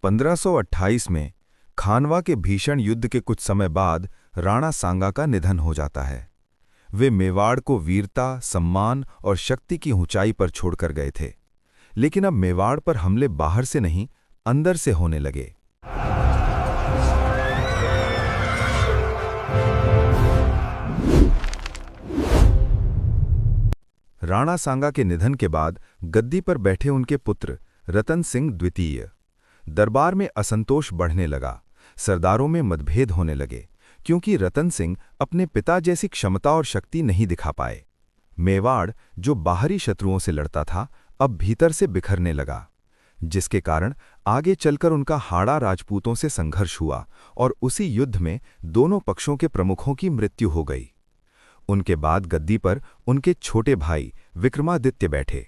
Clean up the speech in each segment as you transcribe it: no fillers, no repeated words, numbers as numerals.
1528 में खानवा के भीषण युद्ध के कुछ समय बाद राणा सांगा का निधन हो जाता है। वे मेवाड़ को वीरता, सम्मान और शक्ति की ऊंचाई पर छोड़कर गए थे, लेकिन अब मेवाड़ पर हमले बाहर से नहीं, अंदर से होने लगे। राणा सांगा के निधन के बाद गद्दी पर बैठे उनके पुत्र रतन सिंह द्वितीय। दरबार में असंतोष बढ़ने लगा, सरदारों में मतभेद होने लगे, क्योंकि रतन सिंह अपने पिता जैसी क्षमता और शक्ति नहीं दिखा पाए। मेवाड़, जो बाहरी शत्रुओं से लड़ता था, अब भीतर से बिखरने लगा, जिसके कारण आगे चलकर उनका हाड़ा राजपूतों से संघर्ष हुआ और उसी युद्ध में दोनों पक्षों के प्रमुखों की मृत्यु हो गई। उनके बाद गद्दी पर उनके छोटे भाई विक्रमादित्य बैठे,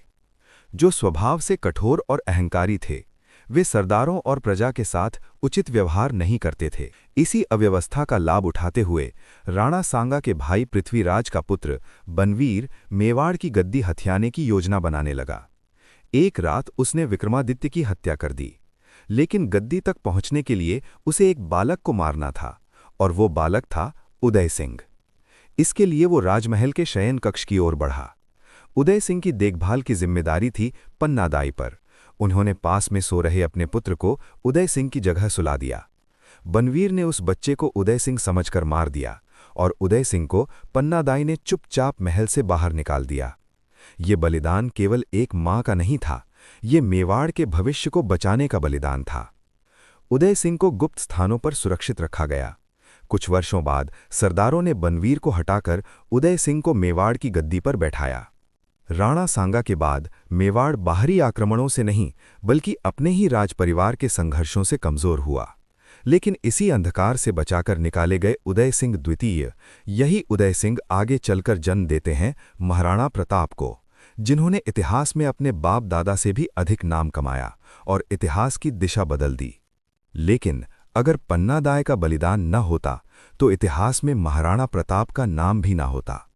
जो स्वभाव से कठोर और अहंकारी थे। वे सरदारों और प्रजा के साथ उचित व्यवहार नहीं करते थे। इसी अव्यवस्था का लाभ उठाते हुए राणा सांगा के भाई पृथ्वीराज का पुत्र बनवीर मेवाड़ की गद्दी हथियाने की योजना बनाने लगा। एक रात उसने विक्रमादित्य की हत्या कर दी, लेकिन गद्दी तक पहुंचने के लिए उसे एक बालक को मारना था, और वो बालक था उदय सिंह। इसके लिए वो राजमहल के शयन कक्ष की ओर बढ़ा। उदय सिंह की देखभाल की जिम्मेदारी थी पन्नादाई पर। उन्होंने पास में सो रहे अपने पुत्र को उदय सिंह की जगह सुला दिया। बनवीर ने उस बच्चे को उदय सिंह समझकर मार दिया और उदय सिंह को पन्नादाई ने चुपचाप महल से बाहर निकाल दिया। ये बलिदान केवल एक मां का नहीं था, ये मेवाड़ के भविष्य को बचाने का बलिदान था। उदय सिंह को गुप्त स्थानों पर सुरक्षित रखा गया। कुछ वर्षों बाद सरदारों ने बनवीर को हटाकर उदय सिंह को मेवाड़ की गद्दी पर बैठाया। राणा सांगा के बाद मेवाड़ बाहरी आक्रमणों से नहीं, बल्कि अपने ही राज परिवार के संघर्षों से कमजोर हुआ। लेकिन इसी अंधकार से बचाकर निकाले गए उदय सिंह द्वितीय, यही उदय सिंह आगे चलकर जन्म देते हैं महाराणा प्रताप को, जिन्होंने इतिहास में अपने बाप दादा से भी अधिक नाम कमाया और इतिहास की दिशा बदल दी। लेकिन अगर पन्नादाई का बलिदान न होता तो इतिहास में महाराणा प्रताप का नाम भी न होता।